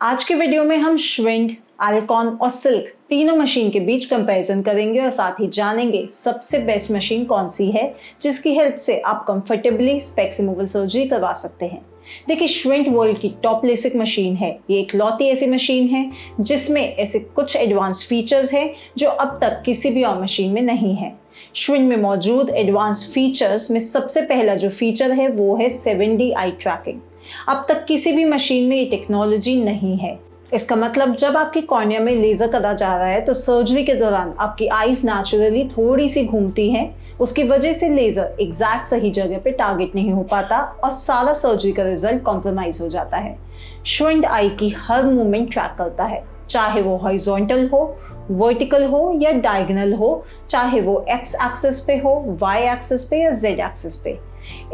आज के वीडियो में हम श्विंड, अल्कॉन और सिल्क तीनों मशीन के बीच कंपैरिजन करेंगे और साथ ही जानेंगे सबसे बेस्ट मशीन कौन सी है जिसकी हेल्प से आप कंफर्टेबली स्पेक्स रिमूवल सर्जरी करवा सकते हैं। देखिए, श्विंड वर्ल्ड की टॉप लेसिक मशीन है। ये एक लौती ऐसी मशीन है जिसमें ऐसे कुछ एडवांस फीचर्स हैं जो अब तक किसी भी और मशीन में नहीं है। श्विंड में मौजूद एडवांस फीचर्स में सबसे पहला जो फीचर है वो है 7D आई ट्रैकिंग। अब तक किसी भी मशीन में ये टेक्नोलॉजी नहीं है। इसका मतलब जब आपकी कॉर्निया में लेजर करा जा रहा है तो सर्जरी के दौरान आपकी आईज नेचुरली थोड़ी सी घूमती हैं। उसकी वजह से लेजर एग्जैक्ट सही जगह पे टारगेट नहीं हो पाता और सारा सर्जरी का रिजल्ट कॉम्प्रोमाइज हो जाता है। श्विंड आई की हर मूवमेंट ट्रैक करता है, चाहे वो हॉरिजॉन्टल हो, वर्टिकल हो या डायगोनल हो, चाहे वो एक्स एक्सिस पे हो, वाई एक्सिस पे या जेड एक्सिस पे।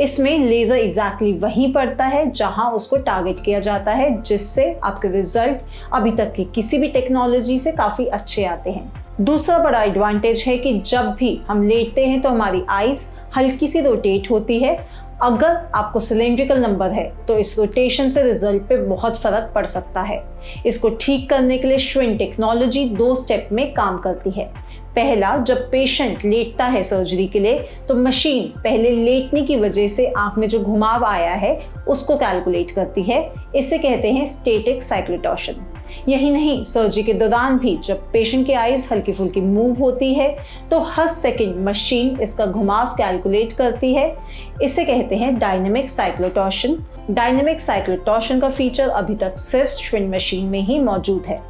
इसमें लेजर एग्जैक्टली वहीं पड़ता है जहां उसको टारगेट किया जाता है, जिससे आपके रिजल्ट अभी तक की किसी भी टेक्नोलॉजी से काफ़ी अच्छे आते हैं। दूसरा बड़ा एडवांटेज है कि जब भी हम लेटते हैं तो हमारी आईज हल्की सी रोटेट होती है। अगर आपको सिलेंड्रिकल नंबर है तो इस रोटेशन से रिजल्ट पे बहुत फर्क पड़ सकता है। इसको ठीक करने के लिए श्विंड टेक्नोलॉजी 2 स्टेप में काम करती है। पहला, जब पेशेंट लेटता है सर्जरी के लिए तो मशीन पहले लेटने की वजह से आंख में जो घुमाव आया है उसको कैलकुलेट करती है। इसे कहते हैं स्टैटिक साइक्लोटॉर्शन। यही नहीं, सर्जरी के दौरान भी जब पेशेंट की आईज हल्की फुल्की मूव होती है तो हर सेकंड मशीन इसका घुमाव कैलकुलेट करती है। इसे कहते हैं डायनेमिक साइक्लोटॉर्शन। डायनेमिक साइक्लोटॉर्शन का फीचर अभी तक सिर्फ श्विंड मशीन में ही मौजूद है।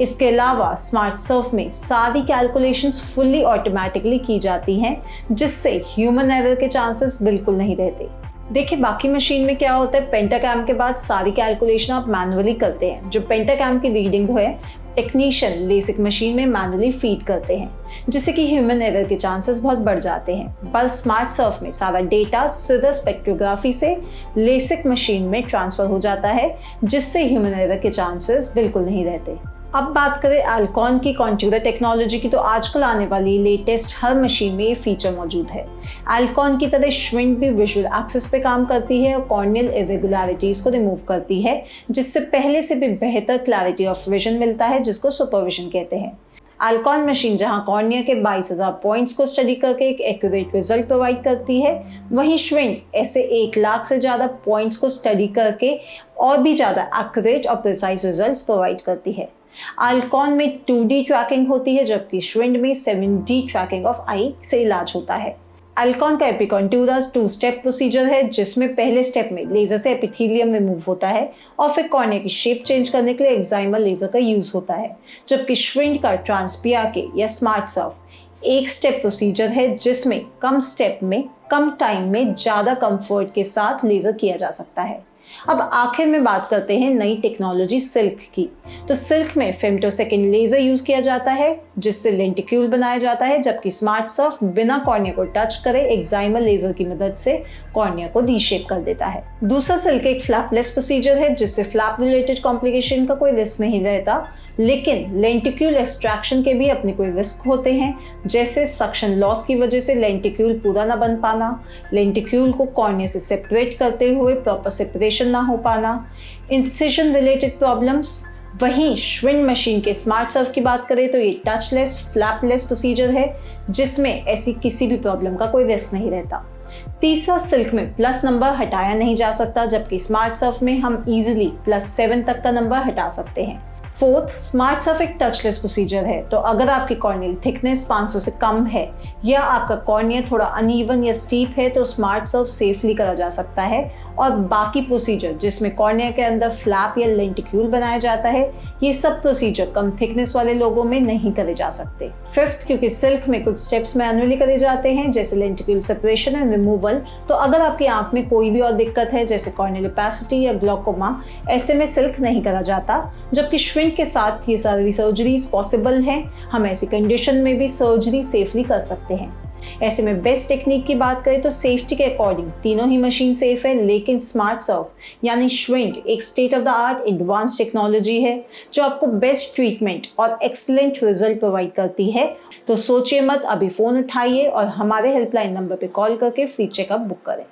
इसके अलावा स्मार्ट सर्फ में सारी कैलकुलेशंस फुल्ली ऑटोमेटिकली की जाती हैं, जिससे ह्यूमन एरर के चांसेस बिल्कुल नहीं रहते। देखिए, बाकी मशीन में क्या होता है, पेंटाकैम के बाद सारी कैलकुलेशन आप मैनुअली करते हैं। जो पेंटाकैम की रीडिंग है टेक्नीशियन लेसिक मशीन में मैनुअली फीड करते हैं, जिससे कि ह्यूमन एरर के चांसेस बहुत बढ़ जाते हैं। पर स्मार्ट सर्फ में सारा डेटा सीधा स्पेक्ट्रोग्राफी से लेसिक मशीन में ट्रांसफर हो जाता है, जिससे ह्यूमन एरर के चांसेस बिल्कुल नहीं रहते। अब बात करें अल्कॉन की कॉन्ट्यूरर टेक्नोलॉजी की, तो आजकल आने वाली लेटेस्ट हर मशीन में ये फीचर मौजूद है। अल्कॉन की तरह श्विंड भी विजुअल एक्सिस पे काम करती है और कॉर्नियल इरेगुलरिटीज को रिमूव करती है, जिससे पहले से भी बेहतर क्लैरिटी ऑफ विजन मिलता है, जिसको सुपरविजन कहते हैं। अल्कॉन मशीन जहां कॉर्निया के 22,000 पॉइंट्स को स्टडी करके एक एक्यूरेट रिजल्ट प्रोवाइड करती है, वहीं श्विंड ऐसे 1 लाख से ज़्यादा पॉइंट्स को स्टडी करके और भी ज़्यादा एक्यूरेट और प्रिसाइज रिजल्ट्स प्रोवाइड करती है। अल्कॉन में 2D ट्रैकिंग होती है, जबकि श्विंड में 7D ट्रैकिंग ऑफ आई से इलाज होता है। अल्कॉन का एपिकॉन्ट्यूरस 2 स्टेप प्रोसीजर है, जिसमें पहले स्टेप में लेजर से एपिथेलियम रिमूव होता है और फिर कॉर्निया की शेप चेंज करने के लिए एक्साइमर लेजर का यूज होता है। जबकि श्विंड का ट्रांसपीआरके या स्मार्ट सर्फ 1 स्टेप प्रोसीजर है, जिसमें कम स्टेप में कम टाइम में ज़्यादा कंफर्ट के साथ लेजर किया जा सकता है। अब आखिर में बात करते हैं नई टेक्नोलॉजी सिल्क की। तो सिल्क में फेम्टोसेकंड लेजर यूज किया जाता है, जिससे लेंटिक्यूल बनाया जाता है, जबकि स्मार्ट सर्फ बिना कॉर्निया को टच करे एक्साइमर लेजर की मदद से कॉर्निया को रीशेप कर देता है। दूसरा सिल्क एक फ्लैपलेस प्रोसीजर है, जिससे फ्लैप रिलेटेड कॉम्प्लिकेशन का कोई रिस्क नहीं रहता, लेकिन लेंटिक्यूल एक्सट्रैक्शन के भी अपने कोई रिस्क होते हैं, जैसे सक्शन लॉस की वजह से लेंटिक्यूल पूरा ना बन पाना, लेंटिक्यूल को कॉर्निया से सेपरेट करते हुए प्रॉपर सेपरेशन ना हो पाना, इंसिजन रिलेटेड प्रॉब्लम्स। वहीं श्विंड मशीन के स्मार्ट सर्फ की बात करें तो ये टचलेस फ्लैपलेस प्रोसीजर है, जिसमें ऐसी किसी भी प्रॉब्लम का कोई रिस्क नहीं रहता। तीसरा, सिल्क में प्लस नंबर हटाया नहीं जा सकता, जबकि स्मार्ट सर्फ में हम इजीली +7 तक का नंबर हटा सकते हैं। फोर्थ, स्मार्ट सर्फ एक टचलेस प्रोसीजर है, तो अगर आपकी कॉर्नियल थिकनेस 500 से कम है या आपका कॉर्निया थोड़ा अनइवन या स्टीप है तो स्मार्ट सर्फ सेफली करा जा सकता है। और बाकी प्रोसीजर जिसमें कॉर्निया के अंदर फ्लैप या लेंटिक्यूल बनाया जाता है, ये सब प्रोसीजर कम थिकनेस वाले लोगों में नहीं करे जा सकते। फिफ्थ, क्योंकि सिल्क में कुछ स्टेप्स मैनुअली करे जाते हैं, जैसे लेंटिक्यूल सेपरेशन एंड रिमूवल, तो अगर आपकी आंख में कोई भी और दिक्कत है जैसे कॉर्नियल ओपेसिटी या ग्लॉकोमा, ऐसे में सिल्क नहीं करा जाता। जबकि श्विंड के साथ ये सारी सर्जरीज पॉसिबल हैं। हम ऐसी कंडीशन में भी सर्जरी सेफली कर सकते हैं। ऐसे में बेस्ट टेक्निक की बात करें तो सेफ्टी के अकॉर्डिंग तीनों ही मशीन सेफ है, लेकिन स्मार्ट सर्फ यानी श्विंड एक state of the art advance technology है जो आपको बेस्ट ट्रीटमेंट और एक्सीलेंट रिजल्ट प्रोवाइड करती है। तो सोचिए मत, अभी फ़ोन उठाइए और हमारे हेल्पलाइन नंबर पर कॉल करके फ्री चेकअप बुक करें।